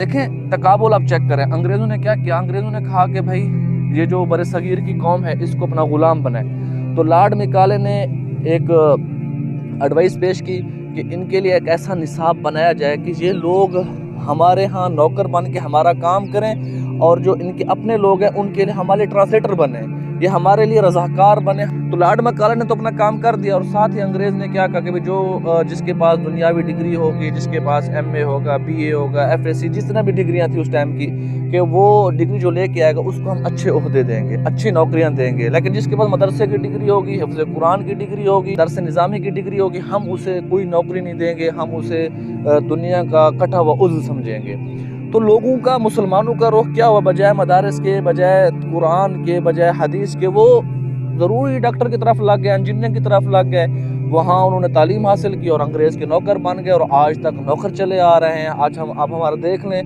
دیکھیں تقابل آپ چیک کریں، انگریزوں نے کیا کیا؟ انگریزوں نے کہا کہ بھائی یہ جو بر صغیر کی قوم ہے اس کو اپنا غلام بنائے، تو لارڈ میکالے نے ایک ایڈوائس پیش کی کہ ان کے لیے ایک ایسا نصاب بنایا جائے کہ یہ لوگ ہمارے ہاں نوکر بن کے ہمارا کام کریں، اور جو ان کے اپنے لوگ ہیں ان کے لیے ہمارے ٹرانسلیٹر بنے، یہ ہمارے لیے رضاکار بنے۔ تو لارڈ میکالے نے تو اپنا کام کر دیا، اور ساتھ ہی انگریز نے کیا کہا کہ جو جس کے پاس دنیاوی ڈگری ہوگی، جس کے پاس ایم اے ہوگا، بی اے ہوگا، ایف ایس سی، جس طرح بھی ڈگریاں تھیں اس ٹائم کی، کہ وہ ڈگری جو لے کے آئے گا اس کو ہم اچھے عہدے دیں گے، اچھی نوکریاں دیں گے۔ لیکن جس کے پاس مدرسے کی ڈگری ہوگی، حفظ قرآن کی ڈگری ہوگی، درس نظامی کی ڈگری ہوگی، ہم اسے کوئی نوکری نہیں دیں گے، ہم اسے دنیا کا کٹا ہوا عضو سمجھیں گے۔ تو لوگوں کا، مسلمانوں کا رخ کیا ہوا؟ بجائے مدارس کے، بجائے قرآن کے، بجائے حدیث کے، وہ ضروری ڈاکٹر کی طرف لگ گئے، انجینئر کی طرف لگ گئے۔ وہاں انہوں نے تعلیم حاصل کی اور انگریز کے نوکر بن گئے، اور آج تک نوکر چلے آ رہے ہیں۔ اب ہمارا دیکھ لیں